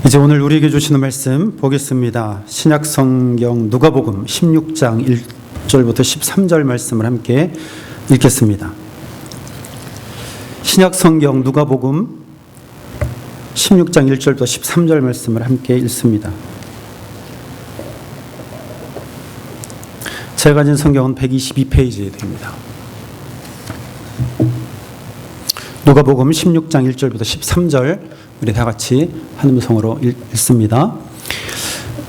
이제 오늘 우리에게 주시는 말씀 보겠습니다. 신약 성경 누가복음 16장 1절부터 13절 말씀을 함께 읽겠습니다. 신약 성경 누가복음 16장 1절부터 13절 말씀을 함께 읽습니다. 제가 가진 성경은 122페이지 됩니다. 누가복음 16장 1절부터 13절 우리 다 같이 한 음성으로 읽습니다.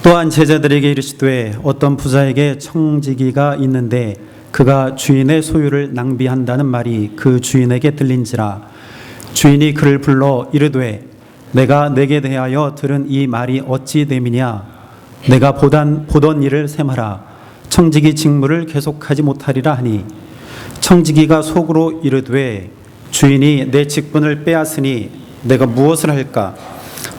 또한 제자들에게 이르시되 어떤 부자에게 청지기가 있는데 그가 주인의 소유를 낭비한다는 말이 그 주인에게 들린지라. 주인이 그를 불러 이르되 내가 내게 대하여 들은 이 말이 어찌 됨이냐. 내가 보던 일을 셈하라. 청지기 직무를 계속하지 못하리라 하니, 청지기가 속으로 이르되 주인이 내 직분을 빼앗으니 내가 무엇을 할까?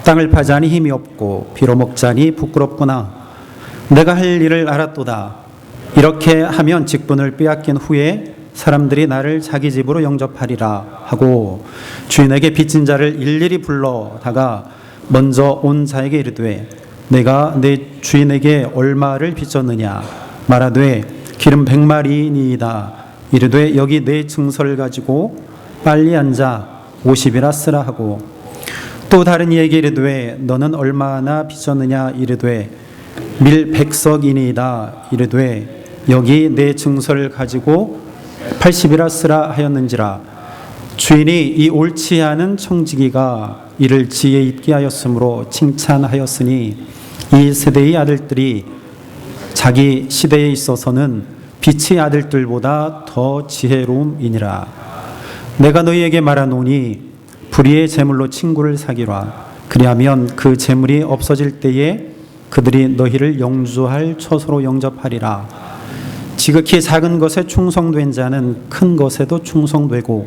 땅을 파자니 힘이 없고 빌어먹자니 부끄럽구나. 내가 할 일을 알았도다. 이렇게 하면 직분을 빼앗긴 후에 사람들이 나를 자기 집으로 영접하리라 하고 주인에게 빚진 자를 일일이 불러다가 먼저 온 자에게 이르되 내가 내 주인에게 얼마를 빚졌느냐. 말하되 기름 100마리니이다. 이르되 여기 내 증서를 가지고 빨리 앉아 50이라 쓰라 하고, 또 다른 이에게 이르되 너는 얼마나 빚졌느냐. 이르되 밀 100석이니이다. 이르되 여기 내 증서를 가지고 80이라 쓰라 하였는지라. 주인이 이 옳지 않은 청지기가 이를 지혜 있게 하였으므로 칭찬하였으니 이 세대의 아들들이 자기 시대에 있어서는 빛의 아들들보다 더 지혜로움이니라. 내가 너희에게 말하노니 불의의 재물로 친구를 사귀라. 그리하면 그 재물이 없어질 때에 그들이 너희를 영주할 처소로 영접하리라. 지극히 작은 것에 충성된 자는 큰 것에도 충성되고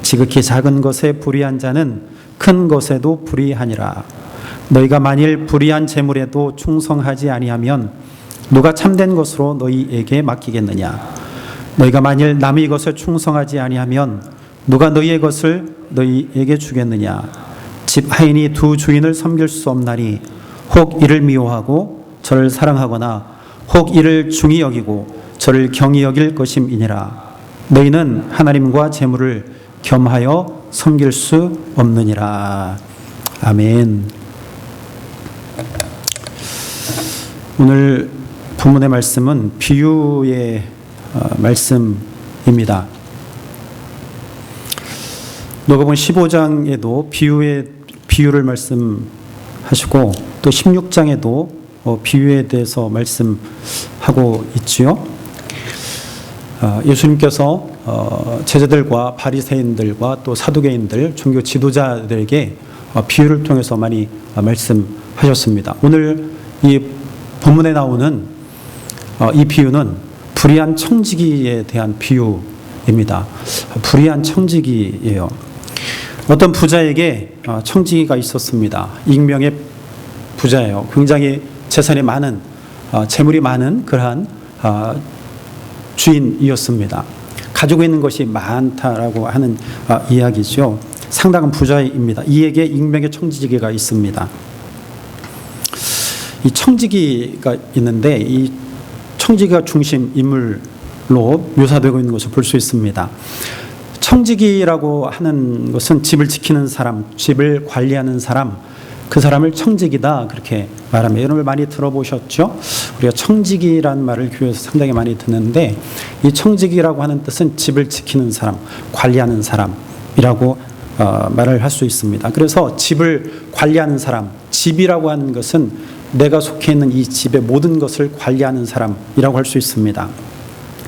지극히 작은 것에 불의한 자는 큰 것에도 불의하니라. 너희가 만일 불의한 재물에도 충성하지 아니하면 누가 참된 것으로 너희에게 맡기겠느냐. 너희가 만일 남의 것에 충성하지 아니하면 누가 너희의 것을 너희에게 주겠느냐. 집 하인이 두 주인을 섬길 수 없나니 혹 이를 미워하고 저를 사랑하거나 혹 이를 중히 여기고 저를 경히 여길 것임이니라. 너희는 하나님과 재물을 겸하여 섬길 수 없느니라. 아멘. 오늘 본문의 말씀은 비유의 말씀입니다. 누가복음 15장에도 비유를 말씀하시고 또 16장에도 비유에 대해서 말씀하고 있지요. 예수님께서 제자들과 바리새인들과 또 사두개인들, 종교 지도자들에게 비유를 통해서 많이 말씀하셨습니다. 오늘 이 본문에 나오는 이 비유는 불의한 청지기에 대한 비유입니다. 불의한 청지기예요. 어떤 부자에게 청지기가 있었습니다. 익명의 부자예요. 굉장히 재산이 많은, 재물이 많은 그러한 주인이었습니다. 가지고 있는 것이 많다라고 하는 이야기죠. 상당한 부자입니다. 이에게 익명의 청지기가 있습니다. 이 청지기가 있는데 이 청지기가 중심 인물로 묘사되고 있는 것을 볼 수 있습니다. 청지기라고 하는 것은 집을 지키는 사람, 집을 관리하는 사람, 그 사람을 청지기다 그렇게 말합니다. 여러분 많이 들어보셨죠? 우리가 청지기라는 말을 교회에서 상당히 많이 듣는데 이 청지기라고 하는 뜻은 집을 지키는 사람, 관리하는 사람이라고 말을 할 수 있습니다. 그래서 집을 관리하는 사람, 집이라고 하는 것은 내가 속해 있는 이 집의 모든 것을 관리하는 사람이라고 할 수 있습니다.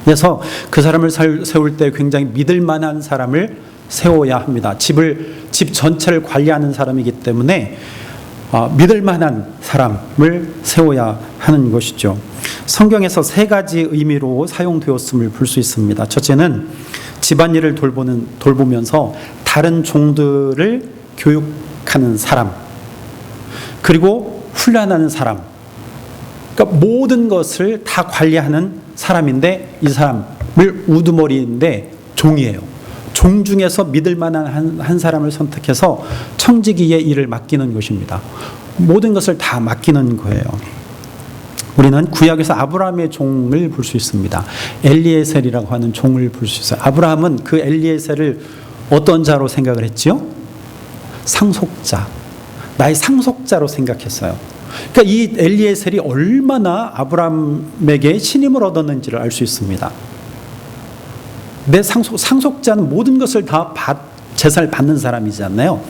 그래서 그 사람을 세울 때 굉장히 믿을 만한 사람을 세워야 합니다. 집 전체를 관리하는 사람이기 때문에 믿을 만한 사람을 세워야 하는 것이죠. 성경에서 세 가지 의미로 사용되었음을 볼 수 있습니다. 첫째는 집안일을 돌보면서 다른 종들을 교육하는 사람, 그리고 훈련하는 사람, 그러니까 모든 것을 다 관리하는 사람인데 이 사람을 우두머리인데 종이에요. 종 중에서 믿을 만한 한 사람을 선택해서 청지기의 일을 맡기는 것입니다. 모든 것을 다 맡기는 거예요. 우리는 구약에서 아브라함의 종을 볼 수 있습니다. 엘리에셀이라고 하는 종을 볼 수 있어요. 아브라함은 그 엘리에셀을 어떤 자로 생각을 했지요? 상속자. 나의 상속자로 생각했어요. 그러니까 이 엘리에셀이 얼마나 아브라함에게 신임을 얻었는지를 알 수 있습니다. 내 상속자는 모든 것을 다 재산을 받는 사람이잖아요.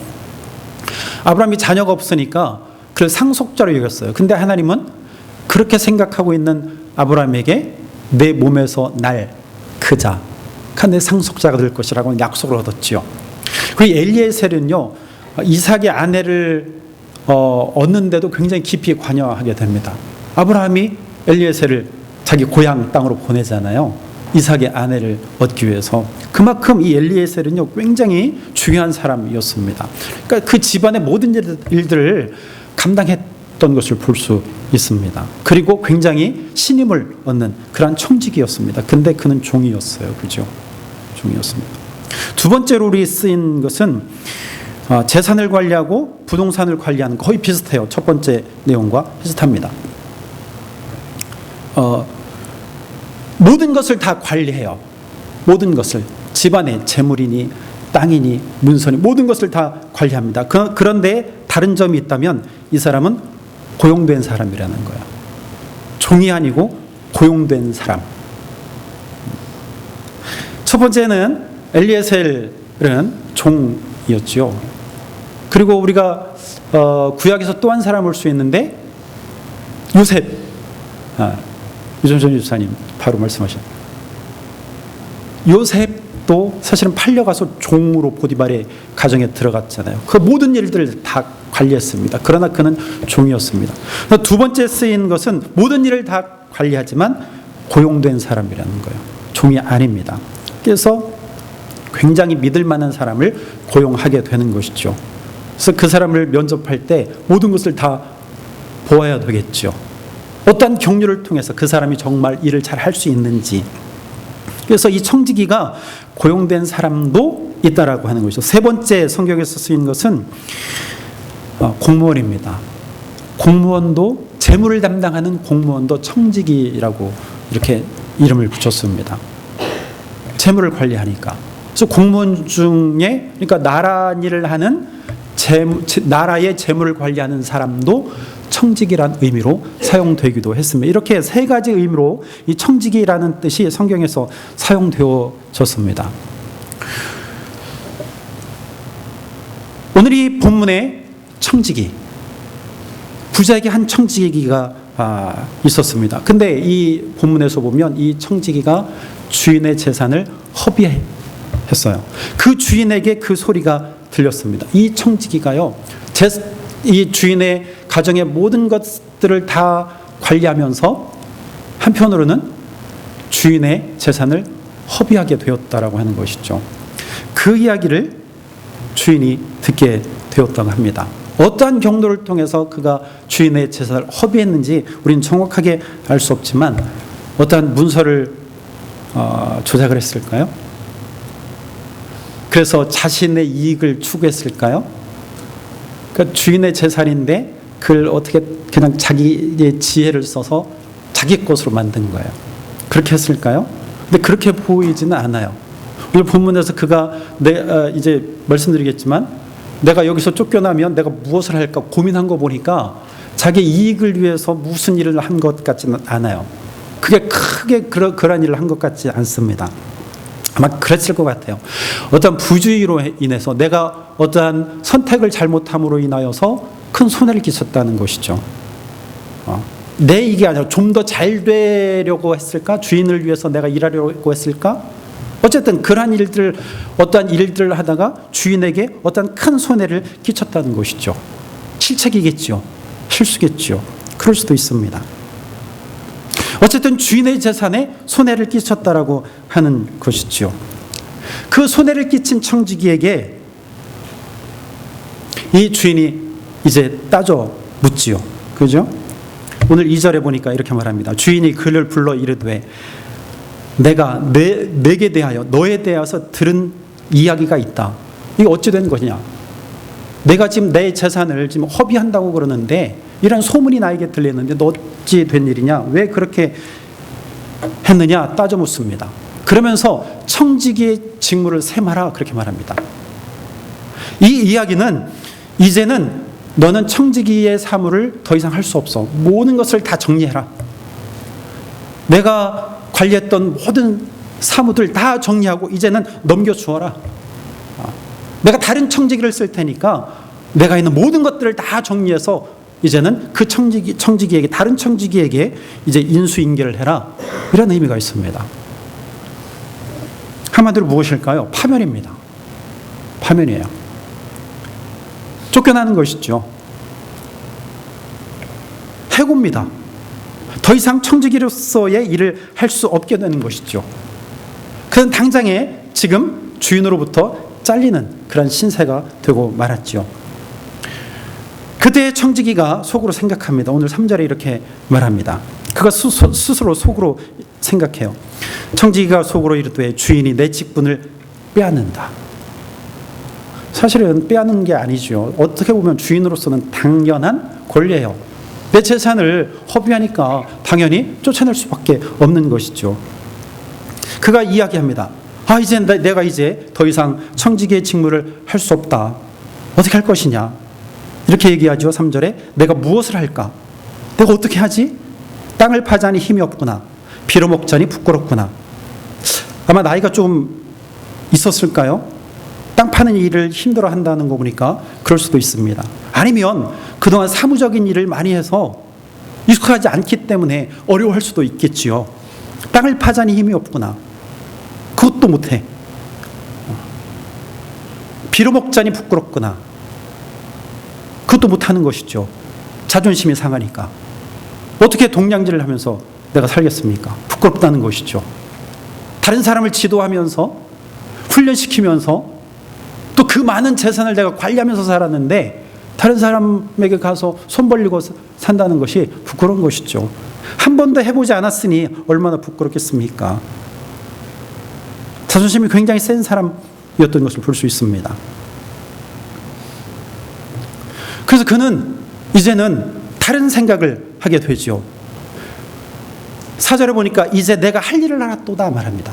아브라함이 자녀가 없으니까 그를 상속자로 여겼어요. 근데 하나님은 그렇게 생각하고 있는 아브라함에게 내 몸에서 날 그 자가 내 상속자가 될 것이라고 약속을 얻었지요. 그리고 엘리에셀은요, 이삭의 아내를 얻는데도 굉장히 깊이 관여하게 됩니다. 아브라함이 엘리에셀을 자기 고향 땅으로 보내잖아요. 이삭의 아내를 얻기 위해서. 그만큼 이 엘리에셀은요, 굉장히 중요한 사람이었습니다. 그러니까 그 집안의 모든 일들을 감당했던 것을 볼 수 있습니다. 그리고 굉장히 신임을 얻는 그러한 청지기였습니다. 근데 그는 종이었어요. 그죠? 종이었습니다. 두 번째로 우리 쓰인 것은 재산을 관리하고 부동산을 관리하는, 거의 비슷해요. 첫 번째 내용과 비슷합니다. 모든 것을 다 관리해요. 모든 것을. 집안의 재물이니 땅이니 문서니 모든 것을 다 관리합니다. 그런데 다른 점이 있다면 이 사람은 고용된 사람이라는 거예요. 종이 아니고 고용된 사람. 첫 번째는 엘리에셀은 종이었죠. 그리고 우리가 구약에서 또 한 사람을 볼 수 있는데 요셉. 유정선 집사님 바로 말씀하셨죠. 요셉도 사실은 팔려가서 종으로 보디발의 가정에 들어갔잖아요. 그 모든 일들을 다 관리했습니다. 그러나 그는 종이었습니다. 두 번째 쓰인 것은 모든 일을 다 관리하지만 고용된 사람이라는 거예요. 종이 아닙니다. 그래서 굉장히 믿을 만한 사람을 고용하게 되는 것이죠. 그래서 그 사람을 면접할 때 모든 것을 다 보아야 되겠죠. 어떤 경륜을 통해서 그 사람이 정말 일을 잘 할 수 있는지. 그래서 이 청지기가 고용된 사람도 있다라고 하는 것이죠. 세 번째 성경에서 쓰인 것은 공무원입니다. 공무원도, 재물을 담당하는 공무원도 청지기라고 이렇게 이름을 붙였습니다. 재물을 관리하니까. 그래서 공무원 중에, 그러니까 나라 일을 하는 나라의 재물을 관리하는 사람도 청지기란 의미로 사용되기도 했습니다. 이렇게 세 가지 의미로 이 청지기라는 뜻이 성경에서 사용되어졌습니다. 오늘 이 본문에 청지기, 부자에게 한 청지기가 있었습니다. 근데 이 본문에서 보면 이 청지기가 주인의 재산을 허비했어요. 그 주인에게 그 소리가 들렸습니다. 이 청지기가요, 이 주인의 가정의 모든 것들을 다 관리하면서 한편으로는 주인의 재산을 허비하게 되었다라고 하는 것이죠. 그 이야기를 주인이 듣게 되었다고 합니다. 어떠한 경로를 통해서 그가 주인의 재산을 허비했는지 우리는 정확하게 알 수 없지만 어떠한 문서를 조작을 했을까요? 그래서 자신의 이익을 추구했을까요? 그러니까 주인의 재산인데 그걸 어떻게 그냥 자기의 지혜를 써서 자기 것으로 만든 거예요. 그렇게 했을까요? 근데 그렇게 보이지는 않아요. 오늘 본문에서 그가 이제 말씀드리겠지만 내가 여기서 쫓겨나면 내가 무엇을 할까 고민한 거 보니까 자기 이익을 위해서 무슨 일을 한 것 같지는 않아요. 그게 크게 그런 일을 한 것 같지 않습니다. 아마 그랬을 것 같아요. 어떤 부주의로 인해서 내가 어떠한 선택을 잘못함으로 인하여서 큰 손해를 끼쳤다는 것이죠. 내 이익이 아니라 좀 더 잘 되려고 했을까? 주인을 위해서 내가 일하려고 했을까? 어쨌든 그러한 일들, 어떠한 일들을 하다가 주인에게 어떠한 큰 손해를 끼쳤다는 것이죠. 실책이겠죠. 실수겠죠. 그럴 수도 있습니다. 어쨌든 주인의 재산에 손해를 끼쳤다라고 하는 것이죠. 그 손해를 끼친 청지기에게 이 주인이 이제 따져 묻지요. 그죠? 오늘 2절에 보니까 이렇게 말합니다. 주인이 그를 불러 이르되 내가 내게 대하여 너에 대해서 들은 이야기가 있다. 이게 어찌 된 것이냐? 내가 지금 내 재산을 지금 허비한다고 그러는데 이런 소문이 나에게 들리는데 너 어찌 된 일이냐? 왜 그렇게 했느냐? 따져 묻습니다. 그러면서 청지기의 직무를 셈하라 그렇게 말합니다. 이 이야기는 이제는 너는 청지기의 사물을 더 이상 할 수 없어. 모든 것을 다 정리해라. 내가 관리했던 모든 사무들 다 정리하고 이제는 넘겨주어라. 내가 다른 청지기를 쓸 테니까 내가 있는 모든 것들을 다 정리해서 이제는 그 청지기에게, 다른 청지기에게 이제 인수인계를 해라. 이런 의미가 있습니다. 한마디로 무엇일까요? 파면입니다. 파면이에요. 쫓겨나는 것이죠. 해고입니다. 더 이상 청지기로서의 일을 할 수 없게 되는 것이죠. 그는 당장에 지금 주인으로부터 잘리는 그런 신세가 되고 말았죠. 그때의 청지기가 속으로 생각합니다. 오늘 3절에 이렇게 말합니다. 그가 스스로 속으로 생각해요. 청지기가 속으로 이르되 주인이 내 직분을 빼앗는다. 사실은 빼앗는 게 아니죠. 어떻게 보면 주인으로서는 당연한 권리예요. 내 재산을 허비하니까 당연히 쫓아낼 수밖에 없는 것이죠. 그가 이야기합니다. 이제 내가 이제 더 이상 청지기의 직무를 할 수 없다. 어떻게 할 것이냐? 이렇게 얘기하죠. 3절에 내가 무엇을 할까? 내가 어떻게 하지? 땅을 파자니 힘이 없구나. 비로 먹자니 부끄럽구나. 아마 나이가 좀 있었을까요? 땅 파는 일을 힘들어 한다는 거 보니까 그럴 수도 있습니다. 아니면 그동안 사무적인 일을 많이 해서 익숙하지 않기 때문에 어려워할 수도 있겠지요. 땅을 파자니 힘이 없구나. 그것도 못해. 비로 먹자니 부끄럽구나. 그것도 못하는 것이죠. 자존심이 상하니까. 어떻게 동량질을 하면서 내가 살겠습니까? 부끄럽다는 것이죠. 다른 사람을 지도하면서 훈련시키면서 또 그 많은 재산을 내가 관리하면서 살았는데 다른 사람에게 가서 손 벌리고 산다는 것이 부끄러운 것이죠. 한 번도 해보지 않았으니 얼마나 부끄럽겠습니까? 자존심이 굉장히 센 사람이었던 것을 볼 수 있습니다. 그래서 그는 이제는 다른 생각을 하게 되죠. 4절에 보니까 이제 내가 할 일을 알았도다 말합니다.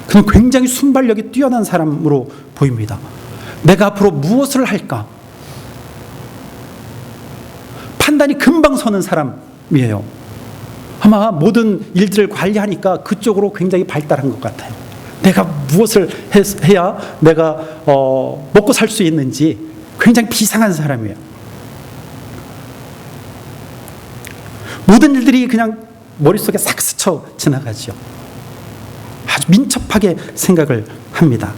그는 굉장히 순발력이 뛰어난 사람으로 보입니다. 내가 앞으로 무엇을 할까? 판단이 금방 서는 사람이에요. 아마 모든 일들을 관리하니까 그쪽으로 굉장히 발달한 것 같아요. 내가 무엇을 해야 내가 먹고 살 수 있는지 굉장히 비상한 사람이에요. 모든 일들이 그냥 머릿속에 싹 스쳐 지나가죠. 아주 민첩하게 생각을 합니다.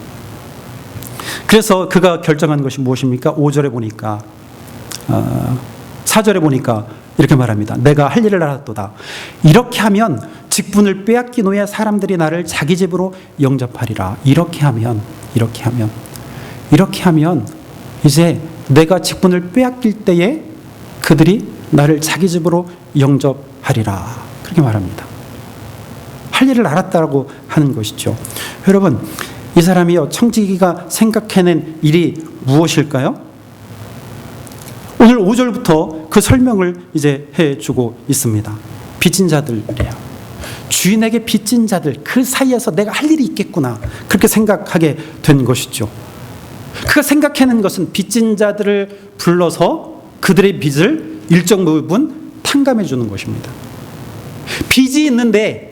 그래서 그가 결정한 것이 무엇입니까? 5절에 보니까 4절에 보니까 이렇게 말합니다. 내가 할 일을 알았도다. 이렇게 하면 직분을 빼앗긴 후에 사람들이 나를 자기 집으로 영접하리라. 이렇게 하면 이제 내가 직분을 빼앗길 때에 그들이 나를 자기 집으로 영접하리라. 그렇게 말합니다. 할 일을 알았다라고 하는 것이죠. 여러분, 이 사람이요, 청지기가 생각해낸 일이 무엇일까요? 오늘 5절부터 그 설명을 이제 해주고 있습니다. 빚진 자들이에요. 주인에게 빚진 자들, 그 사이에서 내가 할 일이 있겠구나. 그렇게 생각하게 된 것이죠. 그가 생각해낸 것은 빚진 자들을 불러서 그들의 빚을 일정 부분 탕감해 주는 것입니다. 빚이 있는데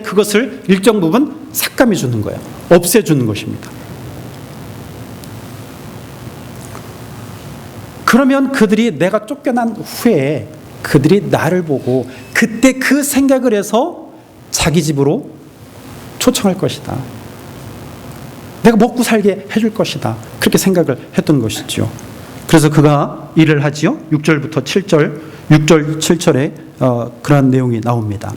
그것을 일정 부분 삭감해 주는 거예요. 없애주는 것입니다. 그러면 그들이 내가 쫓겨난 후에 그들이 나를 보고 그때 그 생각을 해서 자기 집으로 초청할 것이다. 내가 먹고 살게 해줄 것이다. 그렇게 생각을 했던 것이죠. 그래서 그가 일을 하지요. 6절부터 7절, 6절, 7절에 그러한 내용이 나옵니다.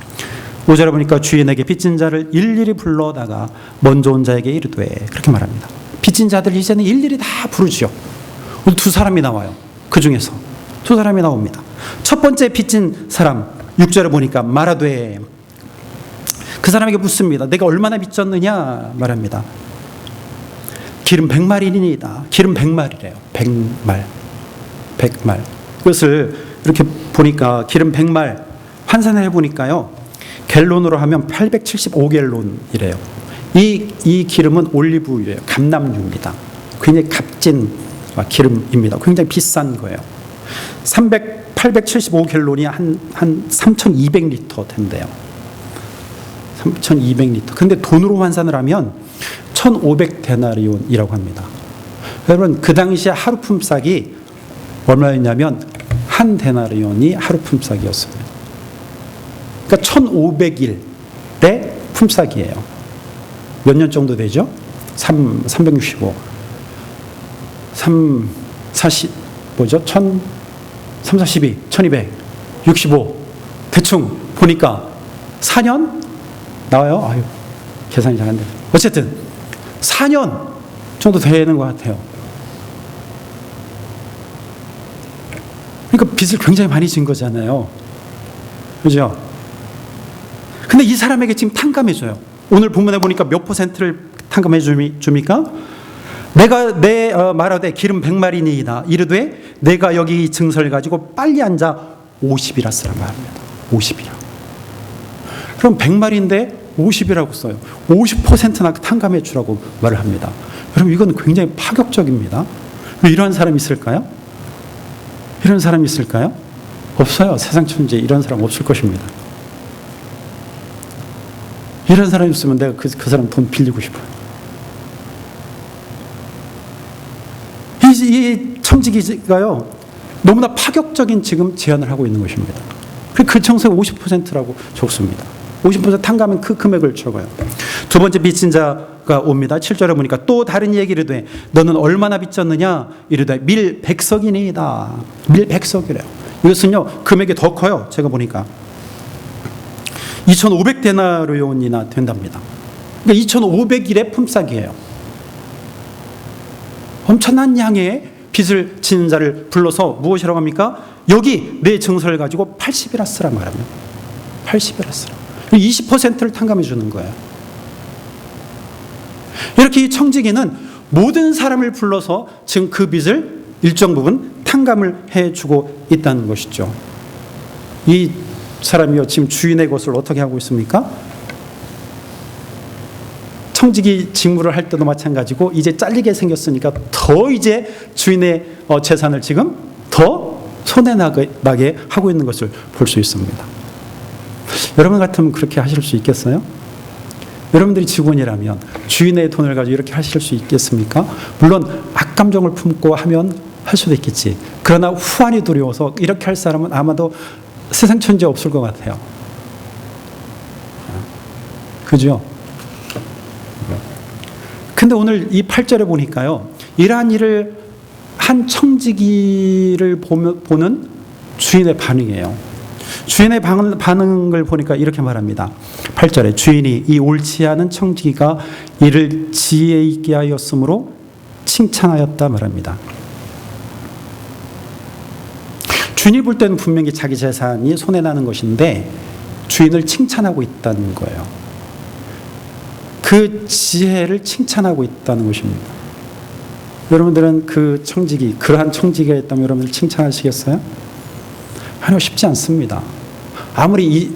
5절에 보니까 주인에게 빚진 자를 일일이 불러다가 먼저 온 자에게 이르되, 그렇게 말합니다. 빚진 자들 이제는 일일이 다 부르죠. 오늘 두 사람이 나와요. 그 중에서 두 사람이 나옵니다. 첫 번째 빚진 사람 6절에 보니까 말하되, 그 사람에게 묻습니다. 내가 얼마나 빚졌느냐 말합니다. 기름 100마리니이다. 기름 100마리래요. 100말. 100말. 그것을 이렇게 보니까 기름 100말 환산해 보니까요. 갤론으로 하면 875갤론이래요. 이 기름은 올리브유예요. 감람유입니다. 굉장히 값진 기름입니다. 굉장히 비싼 거예요. 875갤론이 한 3,200리터 된대요. 3,200리터. 근데 돈으로 환산을 하면 1,500데나리온이라고 합니다. 여러분, 그 당시에 하루 품삯이 얼마였냐면 한 데나리온이 하루 품삯이었습니다. 그러니까 1,500일의 품삯이에요. 몇 년 정도 되죠? 365. 342, 1265. 대충 보니까 4년 나와요. 아유, 계산이 잘 안 돼요. 어쨌든 4년 정도 되는 것 같아요. 그러니까 빚을 굉장히 많이 진 거잖아요. 그죠? 근데 이 사람에게 지금 탕감해줘요. 오늘 본문에 보니까 몇 %를 탕감해 줍니까? 내가 말하되 기름 100마리니이다. 이르되 내가 여기 증서를 가지고 빨리 앉아 50이라 쓰라 말합니다. 50이라. 그럼 100마리인데 50이라고 써요. 50%나 탕감해 주라고 말을 합니다. 여러분, 이건 굉장히 파격적입니다. 이런 사람이 있을까요? 이런 사람이 있을까요? 없어요. 세상 천지에 이런 사람 없을 것입니다. 이런 사람이 있으면 내가 그 사람 돈 빌리고 싶어요. 이 청지기가요, 너무나 파격적인 지금 제안을 하고 있는 것입니다. 그 청소에 50%라고 적습니다. 50% 탕감은 그 금액을 적어요. 두 번째 빚진 자가 옵니다. 7절에 보니까 또 다른 얘기를 돼. 너는 얼마나 빚졌느냐? 이르되 밀 100석이니이다. 밀 100석이래요. 이것은요, 금액이 더 커요. 제가 보니까 2,500데나리온이나 된답니다. 그러니까 2,500일의 품삯이에요. 엄청난 양의 빚을 지는 자를 불러서 무엇이라고 합니까? 여기 내 증서를 가지고 80이라 쓰라 말하면 80이라 쓰라. 20%를 탕감해 주는 거예요. 이렇게 이 청지기는 모든 사람을 불러서 지금 그 빚을 일정 부분 탕감을 해주고 있다는 것이죠. 이 사람이요, 지금 주인의 것을 어떻게 하고 있습니까? 청지기 직무를 할 때도 마찬가지고 이제 잘리게 생겼으니까 더 이제 주인의 재산을 지금 더 손해나게 하고 있는 것을 볼 수 있습니다. 여러분 같으면 그렇게 하실 수 있겠어요? 여러분들이 직원이라면 주인의 돈을 가지고 이렇게 하실 수 있겠습니까? 물론 악감정을 품고 하면 할 수도 있겠지. 그러나 후환이 두려워서 이렇게 할 사람은 아마도 세상 천지에 없을 것 같아요. 그죠? 근데 오늘 이 8절에 보니까요, 이러한 일을 한 청지기를 보는 주인의 반응이에요. 주인의 반응을 보니까 이렇게 말합니다. 8절에 주인이 이 옳지 않은 청지기가 이를 지혜 있게 하였으므로 칭찬하였다 말합니다. 주인이 볼 때는 분명히 자기 재산이 손해나는 것인데 주인을 칭찬하고 있다는 거예요. 그 지혜를 칭찬하고 있다는 것입니다. 여러분들은 그 청지기, 그러한 청지기가 있다면 여러분들 칭찬하시겠어요? 아니요, 쉽지 않습니다. 아무리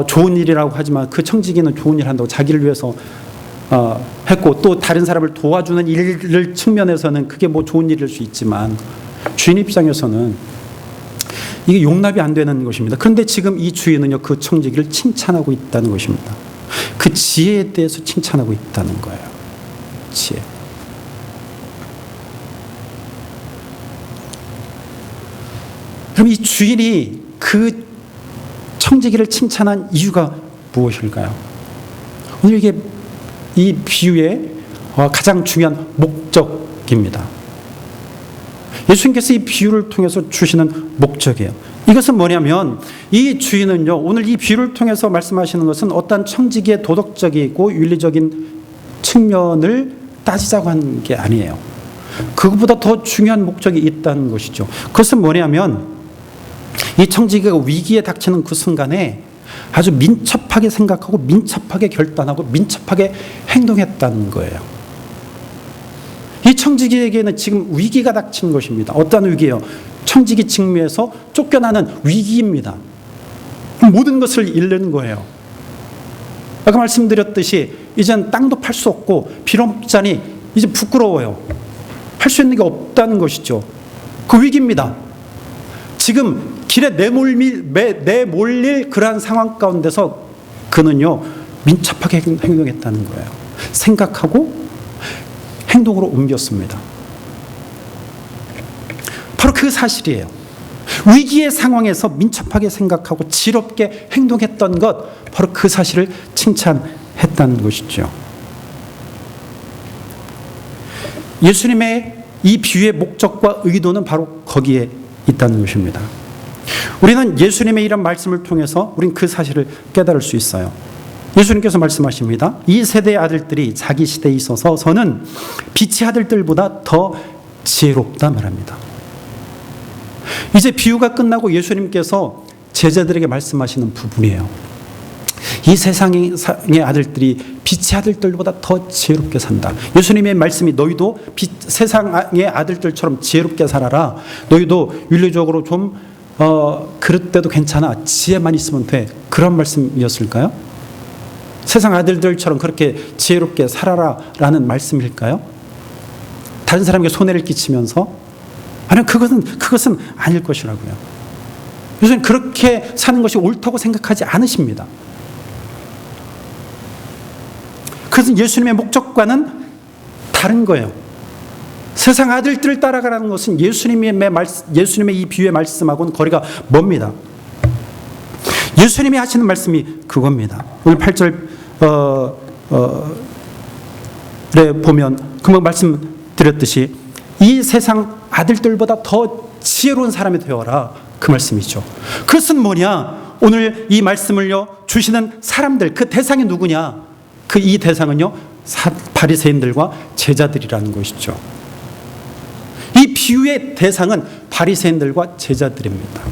좋은 일이라고 하지만 그 청지기는 좋은 일 한다고 자기를 위해서 했고 또 다른 사람을 도와주는 일을 측면에서는 그게 뭐 좋은 일일 수 있지만 주인 입장에서는 이게 용납이 안 되는 것입니다. 그런데 지금 이 주인은요, 그 청지기를 칭찬하고 있다는 것입니다. 그 지혜에 대해서 칭찬하고 있다는 거예요. 지혜. 그럼 이 주인이 그 청지기를 칭찬한 이유가 무엇일까요? 오늘 이게 이 비유의 가장 중요한 목적입니다. 예수님께서 이 비유를 통해서 주시는 목적이에요. 이것은 뭐냐면 이 주인은요, 오늘 이 비유를 통해서 말씀하시는 것은 어떤 청지기의 도덕적이고 윤리적인 측면을 따지자고 한 게 아니에요. 그것보다 더 중요한 목적이 있다는 것이죠. 그것은 뭐냐면 이 청지기가 위기에 닥치는 그 순간에 아주 민첩하게 생각하고 민첩하게 결단하고 민첩하게 행동했다는 거예요. 청지기에게는 지금 위기가 닥친 것입니다. 어떤 위기예요? 청지기 직무에서 쫓겨나는 위기입니다. 모든 것을 잃는 거예요. 아까 말씀드렸듯이 이젠 땅도 팔 수 없고 빌업자니 이제 부끄러워요. 할 수 있는 게 없다는 것이죠. 그 위기입니다. 지금 길에 내몰릴 그러한 상황 가운데서 그는요 민첩하게 행동했다는 거예요. 생각하고 행동으로 옮겼습니다. 바로 그 사실이에요. 위기의 상황에서 민첩하게 생각하고 지롭게 행동했던 것, 바로 그 사실을 칭찬했다는 것이죠. 예수님의 이 비유의 목적과 의도는 바로 거기에 있다는 것입니다. 우리는 예수님의 이런 말씀을 통해서 우리는 그 사실을 깨달을 수 있어요. 예수님께서 말씀하십니다. 이 세대의 아들들이 자기 시대에 있어서는 빛의 아들들보다 더 지혜롭다 말합니다. 이제 비유가 끝나고 예수님께서 제자들에게 말씀하시는 부분이에요. 이 세상의 아들들이 빛의 아들들보다 더 지혜롭게 산다. 예수님의 말씀이 너희도 세상의 아들들처럼 지혜롭게 살아라. 너희도 윤리적으로 좀 그릇돼도 괜찮아. 지혜만 있으면 돼. 그런 말씀이었을까요? 세상 아들들처럼 그렇게 지혜롭게 살아라 라는 말씀일까요? 다른 사람에게 손해를 끼치면서? 아니요, 그것은 아닐 것이라고요. 요새는 그렇게 사는 것이 옳다고 생각하지 않으십니다. 그래서 예수님의 목적과는 다른 거예요. 세상 아들들을 따라가라는 것은 예수님의 이 비유의 말씀하고는 거리가 멉니다. 예수님이 하시는 말씀이 그겁니다. 오늘 8절에 보면 금방 말씀드렸듯이 이 세상 아들들보다 더 지혜로운 사람이 되어라, 그 말씀이죠. 그것은 뭐냐? 오늘 이 말씀을요 주시는 사람들, 그 대상이 누구냐? 이 대상은요 바리새인들과 제자들이라는 것이죠. 이 비유의 대상은 바리새인들과 제자들입니다.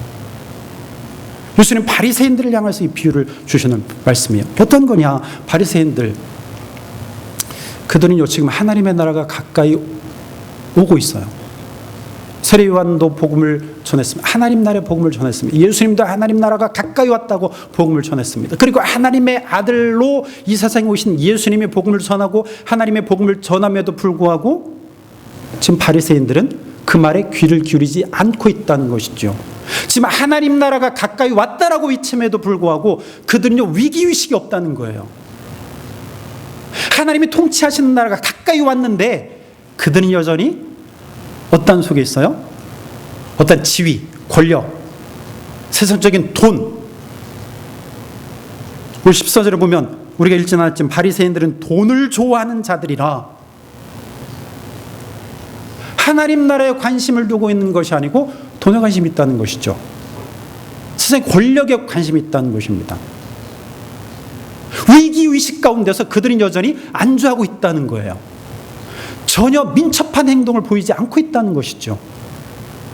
예수님 바리새인들을 향해서 이 비유를 주시는 말씀이에요. 어떤 거냐? 바리새인들, 그들은요 지금 하나님의 나라가 가까이 오고 있어요. 세례 요한도 복음을 전했습니다. 하나님 나라의 복음을 전했습니다. 예수님도 하나님 나라가 가까이 왔다고 복음을 전했습니다. 그리고 하나님의 아들로 이 세상에 오신 예수님의 복음을 전하고 하나님의 복음을 전함에도 불구하고 지금 바리새인들은 그 말에 귀를 기울이지 않고 있다는 것이죠. 지금 하나님 나라가 가까이 왔다라고 외침에도 불구하고 그들은요 위기의식이 없다는 거예요. 하나님이 통치하시는 나라가 가까이 왔는데 그들은 여전히 어떤 속에 있어요? 어떤 지위, 권력, 세상적인 돈. 우리 14절에 보면 우리가 읽지 않았지만 바리새인들은 돈을 좋아하는 자들이라. 하나님 나라에 관심을 두고 있는 것이 아니고 돈에 관심이 있다는 것이죠. 세상의 권력에 관심이 있다는 것입니다. 위기의식 가운데서 그들은 여전히 안주하고 있다는 거예요. 전혀 민첩한 행동을 보이지 않고 있다는 것이죠.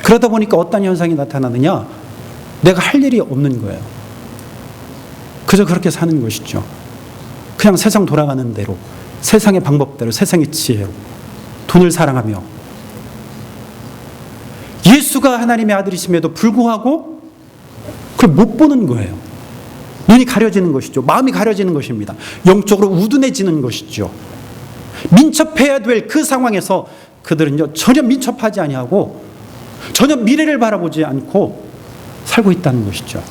그러다 보니까 어떤 현상이 나타나느냐? 내가 할 일이 없는 거예요. 그저 그렇게 사는 것이죠. 그냥 세상 돌아가는 대로, 세상의 방법대로, 세상의 지혜로 돈을 사랑하며 예수가 하나님의 아들이심에도 불구하고 그걸 못 보는 거예요. 눈이 가려지는 것이죠. 마음이 가려지는 것입니다. 영적으로 우둔해지는 것이죠. 민첩해야 될 그 상황에서 그들은요 전혀 민첩하지 아니하고 전혀 미래를 바라보지 않고 살고 있다는 것이죠.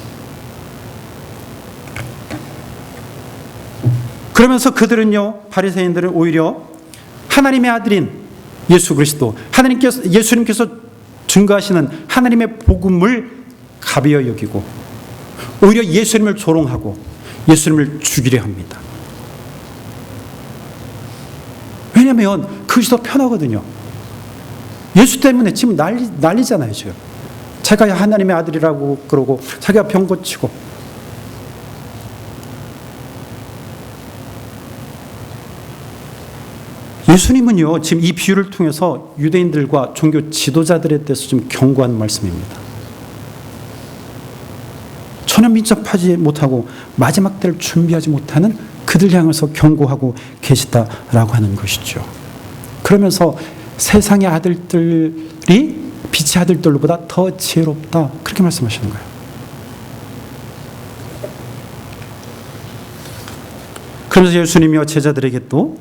그러면서 그들은요 바리새인들은 오히려 하나님의 아들인 예수 그리스도, 예수님께서 증거하시는 하나님의 복음을 가벼워 여기고 오히려 예수님을 조롱하고 예수님을 죽이려 합니다. 왜냐하면 그것이 더 편하거든요. 예수 때문에 지금 난리잖아요. 지금 자기가 하나님의 아들이라고 그러고 자기가 병 고치고. 예수님은요 지금 이 비유를 통해서 유대인들과 종교 지도자들에 대해서 좀 경고하는 말씀입니다. 전혀 민첩하지 못하고 마지막 때를 준비하지 못하는 그들 향해서 경고하고 계시다라고 하는 것이죠. 그러면서 세상의 아들들이 빛의 아들들보다 더 지혜롭다. 그렇게 말씀하시는 거예요. 그러면서 예수님이요 제자들에게 또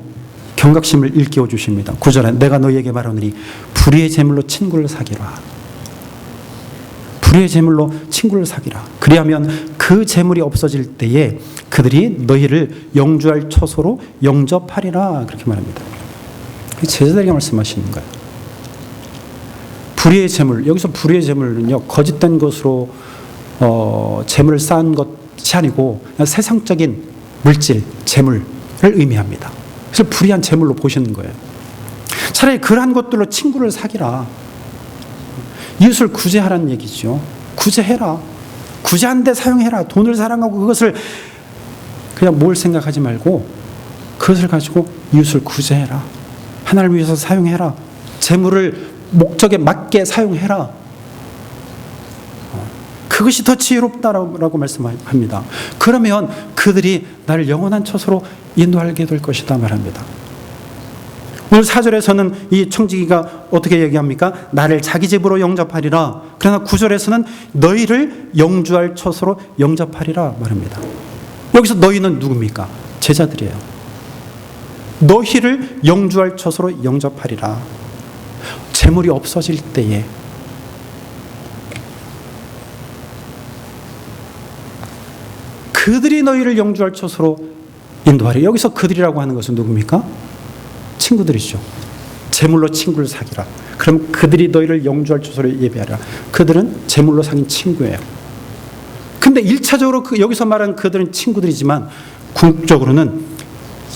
경각심을 일깨워 주십니다. 9절에 내가 너희에게 말하노니 불의의 제물로 친구를 사귀라. 불의의 제물로 친구를 사귀라. 그리하면 그 제물이 없어질 때에 그들이 너희를 영주할 처소로 영접하리라. 그렇게 말합니다. 제자들에게 말씀하시는 거예요. 불의의 제물, 여기서 불의의 제물은요 거짓된 것으로 제물을 쌓은 것이 아니고 세상적인 물질, 제물을 의미합니다. 그래서 불의한 제물로 보시는 거예요. 차라리 그러한 것들로 친구를 사귀라. 이웃을 구제하라는 얘기죠. 구제해라. 구제하는데 사용해라. 돈을 사랑하고 그것을 그냥 뭘 생각하지 말고 그것을 가지고 이웃을 구제해라. 하나님을 위해서 사용해라. 재물을 목적에 맞게 사용해라. 그것이 더 지혜롭다라고 말씀합니다. 그러면 그들이 나를 영원한 처소로 인도하게 될 것이다 말합니다. 오늘 4절에서는 이 청지기가 어떻게 얘기합니까? 나를 자기 집으로 영접하리라. 그러나 9절에서는 너희를 영주할 처소로 영접하리라 말합니다. 여기서 너희는 누굽니까? 제자들이에요. 너희를 영주할 처소로 영접하리라. 재물이 없어질 때에 그들이 너희를 영주할 처소로 인도하리. 여기서 그들이라고 하는 것은 누굽니까? 친구들이죠. 재물로 친구를 사귀라. 그럼 그들이 너희를 영주할 처소로 예배하라. 그들은 재물로 사귄 친구예요. 근데 1차적으로 여기서 말하는 그들은 친구들이지만 궁극적으로는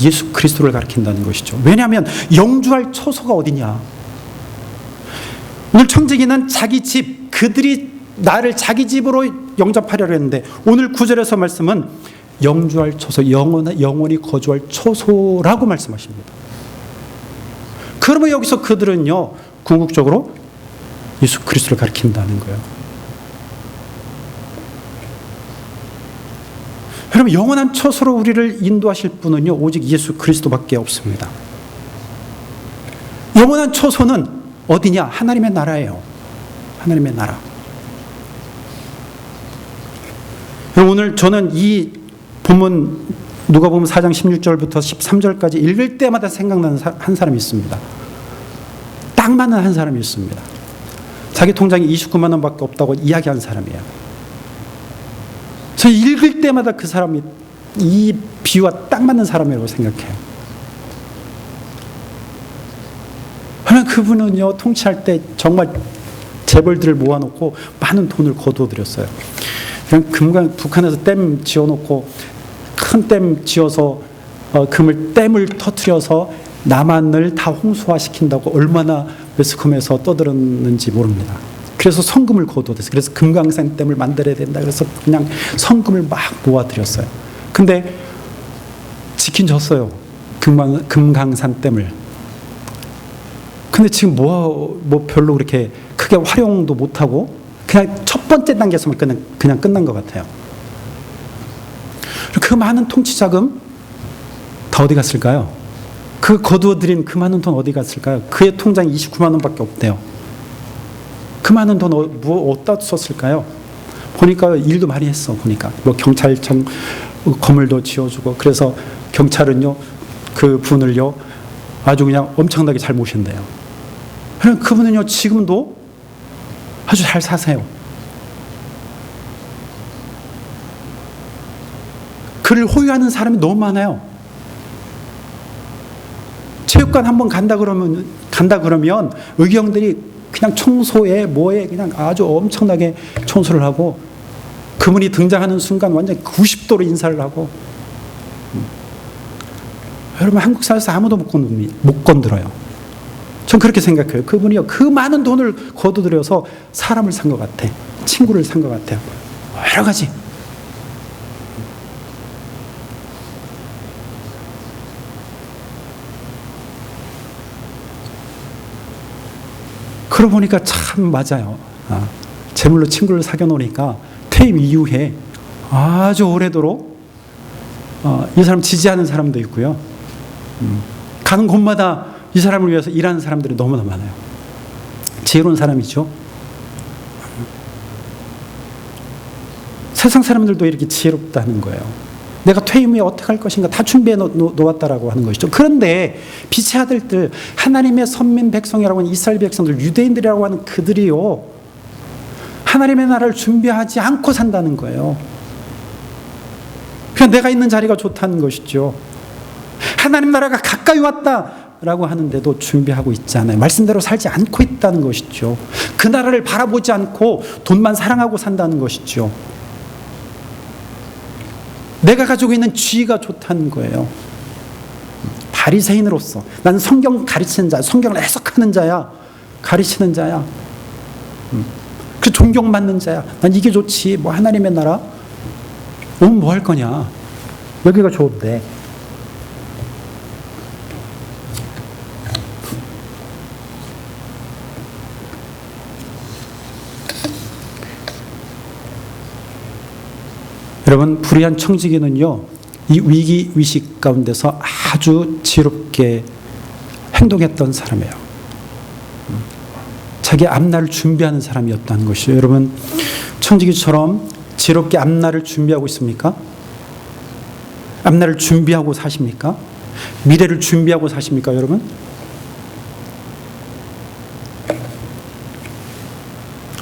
예수 그리스도를 가리킨다는 것이죠. 왜냐하면 영주할 처소가 어디냐? 오늘 청지기는 자기 집, 그들이 나를 자기 집으로 영접하려고 했는데 오늘 9절에서 말씀은 영주할 처소, 영원히 거주할 처소라고 말씀하십니다. 그러면 여기서 그들은요 궁극적으로 예수 그리스도를 가리킨다는 거예요. 여러분 영원한 처소로 우리를 인도하실 분은요 오직 예수 그리스도밖에 없습니다. 영원한 처소는 어디냐? 하나님의 나라예요. 하나님의 나라. 오늘 저는 이 본문 누가복음 4장 16절부터 13절까지 읽을 때마다 생각나는 한 사람이 있습니다. 딱 맞는 한 사람이 있습니다. 자기 통장에 29만 원밖에 없다고 이야기한 사람이에요. 저 읽을 때마다 그 사람이 이 비유와 딱 맞는 사람이라고 생각해요. 그러나 그분은요 통치할 때 정말 재벌들을 모아놓고 많은 돈을 거두어들였어요. 그냥 북한에서 댐 지어놓고 큰 댐 지어서 댐을 터뜨려서 남한을 다 홍수화시킨다고 얼마나 매스컴에서 떠들었는지 모릅니다. 그래서 성금을 거두어들였어요. 그래서 금강산 댐을 만들어야 된다. 그래서 그냥 성금을 막 모아들였어요. 근데 지킨 졌어요. 금강산 댐을. 근데 지금 뭐 별로 그렇게 크게 활용도 못하고 그냥 첫 번째 단계에서만 그냥 끝난 것 같아요. 그 많은 통치 자금 다 어디 갔을까요? 그 거두어들인 그 많은 돈 어디 갔을까요? 그의 통장에 29만 원밖에 없대요. 그 많은 돈 어디다 썼을까요? 보니까 일도 많이 했어. 보니까 뭐 경찰청 건물도 지어주고 그래서 경찰은요 그 분을요 아주 그냥 엄청나게 잘 모신대요. 그럼 그분은요 지금도 아주 잘 사세요. 그를 호위하는 사람이 너무 많아요. 체육관 한번 간다 그러면 의경들이 그냥 청소에 뭐에 그냥 아주 엄청나게 청소를 하고 그분이 등장하는 순간 완전 90도로 인사를 하고 여러분 한국 사회에서 아무도 못 건드려요. 전 그렇게 생각해요. 그분이요 그 많은 돈을 거두들여서 사람을 산 것 같아. 친구를 산 것 같아요. 여러 가지. 그러고 보니까 참 맞아요. 재물로 친구를 사귀어 놓으니까 퇴임 이후에 아주 오래도록 이 사람 지지하는 사람도 있고요. 가는 곳마다 이 사람을 위해서 일하는 사람들이 너무나 많아요. 지혜로운 사람이죠. 세상 사람들도 이렇게 지혜롭다는 거예요. 내가 퇴임 후에 어떻게 할 것인가 다 준비해 놓았다라고 하는 것이죠. 그런데 빛의 아들들, 하나님의 선민 백성이라고 하는 이스라엘 백성들, 유대인들이라고 하는 그들이요, 하나님의 나라를 준비하지 않고 산다는 거예요. 그냥 내가 있는 자리가 좋다는 것이죠. 하나님 나라가 가까이 왔다라고 하는데도 준비하고 있지 않아요. 말씀대로 살지 않고 있다는 것이죠. 그 나라를 바라보지 않고 돈만 사랑하고 산다는 것이죠. 내가 가지고 있는 지위가 좋다는 거예요. 바리새인으로서 나는 성경 가르치는 자, 성경을 해석하는 자야, 가르치는 자야, 그 존경받는 자야. 난 이게 좋지. 뭐 하나님의 나라 오면 뭐 할 거냐, 여기가 좋은데. 여러분, 불의한 청지기는요, 이 위기 의식 가운데서 아주 지혜롭게 행동했던 사람이에요. 자기 앞날을 준비하는 사람이었다는 것이죠. 여러분, 청지기처럼 지혜롭게 앞날을 준비하고 있습니까? 앞날을 준비하고 사십니까? 미래를 준비하고 사십니까, 여러분?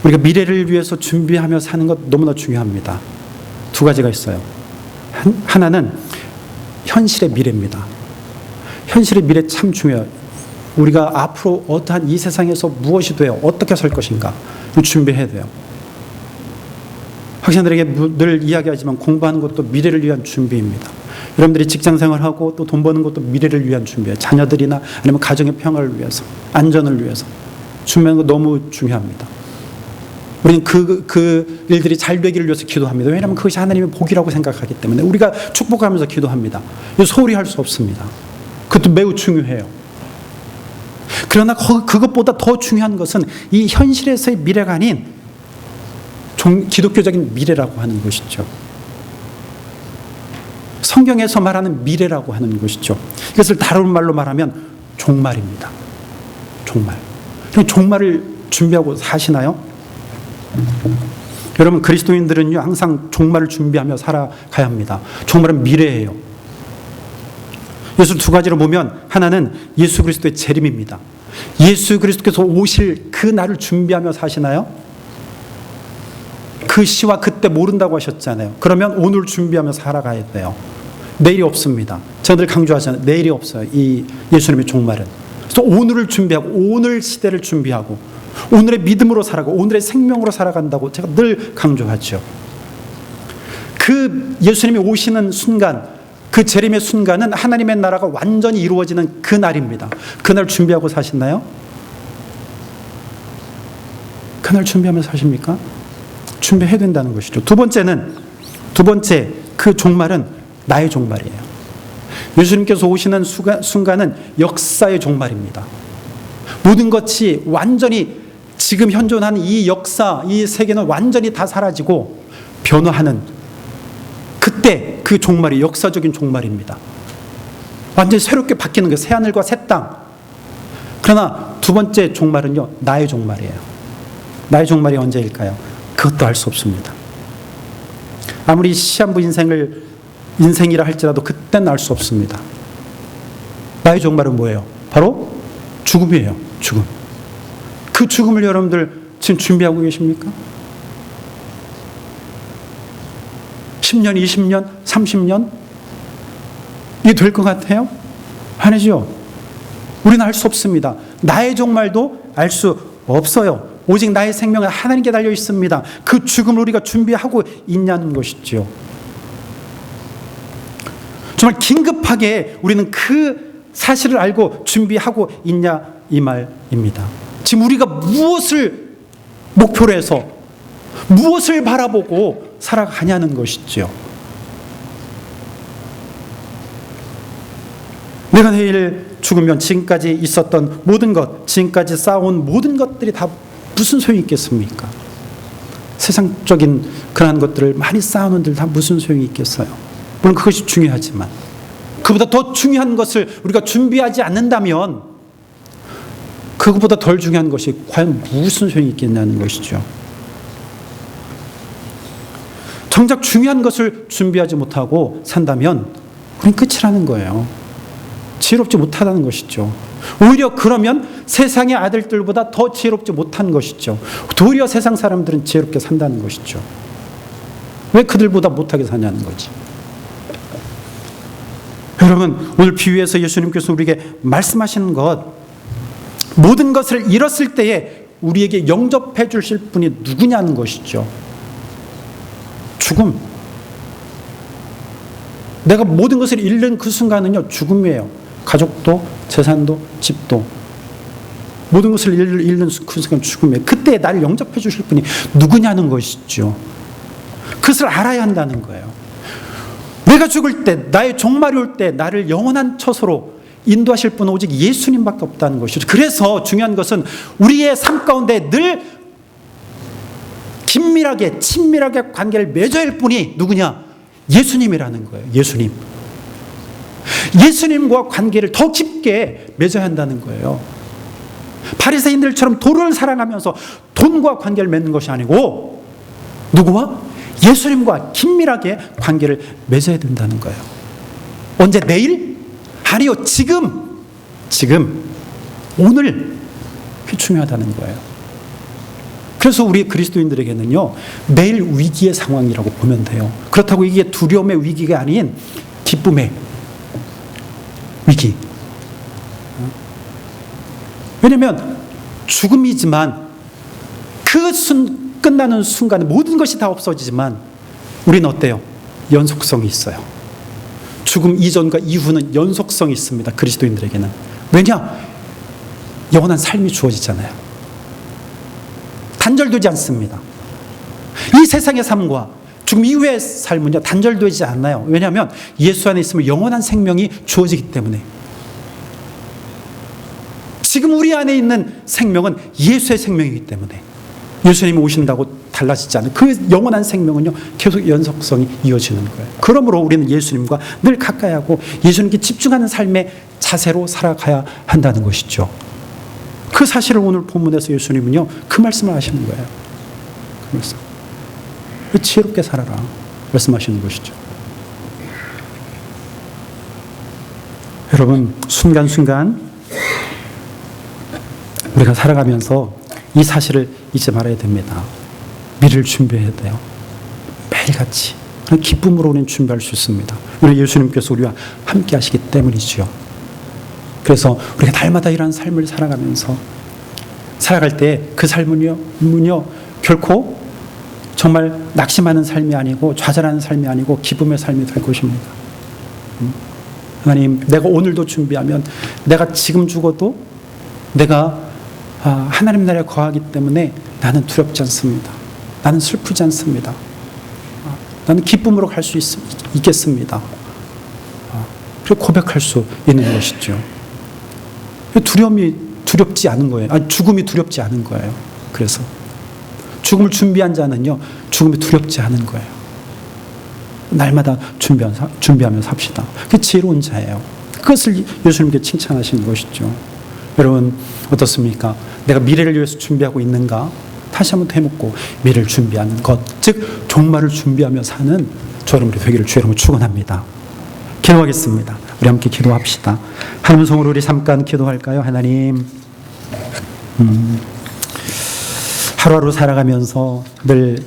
우리가 미래를 위해서 준비하며 사는 것 너무나 중요합니다. 두 가지가 있어요. 하나는 현실의 미래입니다. 현실의 미래 참 중요해요. 우리가 앞으로 어떠한 이 세상에서 무엇이 돼요? 어떻게 살 것인가? 준비해야 돼요. 학생들에게 늘 이야기하지만 공부하는 것도 미래를 위한 준비입니다. 여러분들이 직장생활하고 또 돈 버는 것도 미래를 위한 준비예요. 자녀들이나 아니면 가정의 평화를 위해서, 안전을 위해서 준비하는 거 너무 중요합니다. 우리는 그 일들이 잘 되기를 위해서 기도합니다. 왜냐하면 그것이 하나님의 복이라고 생각하기 때문에 우리가 축복하면서 기도합니다. 이거 소홀히 할 수 없습니다. 그것도 매우 중요해요. 그러나 그것보다 더 중요한 것은 이 현실에서의 미래가 아닌 기독교적인 미래라고 하는 것이죠. 성경에서 말하는 미래라고 하는 것이죠. 이것을 다른 말로 말하면 종말입니다. 종말. 그럼 종말을 준비하고 사시나요? 여러분, 그리스도인들은요, 항상 종말을 준비하며 살아가야 합니다. 종말은 미래예요. 예수를 두 가지로 보면, 하나는 예수 그리스도의 재림입니다. 예수 그리스도께서 오실 그 날을 준비하며 사시나요? 그 시와 그때 모른다고 하셨잖아요. 그러면 오늘 준비하며 살아가야 돼요. 내일이 없습니다. 제가 늘 강조하잖아요. 내일이 없어요. 이 예수님의 종말은. 그래서 오늘을 준비하고, 오늘 시대를 준비하고, 오늘의 믿음으로 살아가고 오늘의 생명으로 살아간다고 제가 늘 강조하죠. 그 예수님이 오시는 순간, 그 재림의 순간은 하나님의 나라가 완전히 이루어지는 그 날입니다. 그날 준비하고 사시나요? 그날 준비하며 사십니까? 준비해야 된다는 것이죠. 두 번째, 그 종말은 나의 종말이에요. 예수님께서 오시는 순간은 역사의 종말입니다. 모든 것이 완전히 지금 현존하는 이 역사, 이 세계는 완전히 다 사라지고 변화하는 그때 그 종말이 역사적인 종말입니다. 완전히 새롭게 바뀌는 거예요. 새하늘과 새 땅. 그러나 두 번째 종말은요, 나의 종말이에요. 나의 종말이 언제일까요? 그것도 알 수 없습니다. 아무리 시한부 인생이라 할지라도 그때는 알 수 없습니다. 나의 종말은 뭐예요? 바로 죽음이에요. 죽음. 그 죽음을 여러분들 지금 준비하고 계십니까? 10년, 20년, 30년? 이게 될 것 같아요? 아니죠. 우리는 알 수 없습니다. 나의 종말도 알 수 없어요. 오직 나의 생명은 하나님께 달려 있습니다. 그 죽음을 우리가 준비하고 있냐는 것이죠. 정말 긴급하게 우리는 그 사실을 알고 준비하고 있냐 이 말입니다. 지금 우리가 무엇을 목표로 해서 무엇을 바라보고 살아가냐는 것이죠. 내가 내일 죽으면 지금까지 있었던 모든 것, 지금까지 쌓아온 모든 것들이 다 무슨 소용이 있겠습니까? 세상적인 그러한 것들을 많이 쌓아놓은들 다 무슨 소용이 있겠어요? 물론 그것이 중요하지만 그보다 더 중요한 것을 우리가 준비하지 않는다면 그것보다 덜 중요한 것이 과연 무슨 소용이 있겠냐는 것이죠. 정작 중요한 것을 준비하지 못하고 산다면 우린 끝이라는 거예요. 지혜롭지 못하다는 것이죠. 오히려 그러면 세상의 아들들보다 더 지혜롭지 못한 것이죠. 도리어 세상 사람들은 지혜롭게 산다는 것이죠. 왜 그들보다 못하게 사냐는 거지. 여러분, 오늘 비유에서 예수님께서 우리에게 말씀하시는 것, 모든 것을 잃었을 때에 우리에게 영접해 주실 분이 누구냐는 것이죠. 죽음. 내가 모든 것을 잃는 그 순간은요, 죽음이에요. 가족도, 재산도, 집도. 모든 것을 잃는 그 순간 죽음이에요. 그때 나를 영접해 주실 분이 누구냐는 것이죠. 그것을 알아야 한다는 거예요. 내가 죽을 때, 나의 종말이 올 때 나를 영원한 처소로 인도하실 분은 오직 예수님밖에 없다는 것이죠. 그래서 중요한 것은 우리의 삶 가운데 늘 긴밀하게, 친밀하게 관계를 맺어야 할 분이 누구냐? 예수님이라는 거예요. 예수님. 예수님과 관계를 더 깊게 맺어야 한다는 거예요. 바리새인들처럼 돈을 사랑하면서 돈과 관계를 맺는 것이 아니고 누구와? 예수님과 긴밀하게 관계를 맺어야 된다는 거예요. 언제? 내일? 아니요. 지금. 오늘. 그게 중요하다는 거예요. 그래서 우리 그리스도인들에게는요, 매일 위기의 상황이라고 보면 돼요. 그렇다고 이게 두려움의 위기가 아닌 기쁨의 위기. 왜냐하면 죽음이지만 끝나는 순간에 모든 것이 다 없어지지만 우리는 어때요? 연속성이 있어요. 죽음 이전과 이후는 연속성이 있습니다. 그리스도인들에게는. 왜냐? 영원한 삶이 주어지잖아요. 단절되지 않습니다. 이 세상의 삶과 죽음 이후의 삶은요, 단절되지 않아요. 왜냐하면 예수 안에 있으면 영원한 생명이 주어지기 때문에. 지금 우리 안에 있는 생명은 예수의 생명이기 때문에 예수님이 오신다고 달라지지 않아요. 그 영원한 생명은요, 계속 연속성이 이어지는 거예요. 그러므로 우리는 예수님과 늘 가까이 하고 예수님께 집중하는 삶의 자세로 살아가야 한다는 것이죠. 그 사실을 오늘 본문에서 예수님은요, 그 말씀을 하시는 거예요. 그 말씀. 지혜롭게 살아라 말씀하시는 것이죠. 여러분, 순간순간 우리가 살아가면서 이 사실을 잊지 말아야 됩니다. 미래를 준비해야 돼요. 매일같이. 기쁨으로 우리는 준비할 수 있습니다. 우리 예수님께서 우리와 함께 하시기 때문이지요. 그래서 우리가 날마다 이러한 삶을 살아가면서 살아갈 때 그 삶은요 결코 정말 낙심하는 삶이 아니고 좌절하는 삶이 아니고 기쁨의 삶이 될 것입니다. 하나님, 내가 오늘도 준비하면 내가 지금 죽어도 내가 하나님 나라에 거하기 때문에 나는 두렵지 않습니다. 나는 슬프지 않습니다. 나는 기쁨으로 갈 수 있겠습니다. 그리고 고백할 수 있는 것이죠. 두렵지 않은 거예요. 죽음이 두렵지 않은 거예요. 그래서 죽음을 준비한 자는요, 죽음이 두렵지 않은 거예요. 날마다 준비하면서 삽시다. 그게 지혜로운 자예요. 그것을 예수님께 칭찬하시는 것이죠. 여러분, 어떻습니까? 내가 미래를 위해서 준비하고 있는가? 다시 한번 되묻고 미래를 준비하는 것, 즉 종말을 준비하며 사는 저 여러분이 되기를 주의 이름으로 축원합니다. 기도하겠습니다. 우리 함께 기도합시다. 하나님 성으로 우리 잠깐 기도할까요? 하나님, 하루하루 살아가면서 늘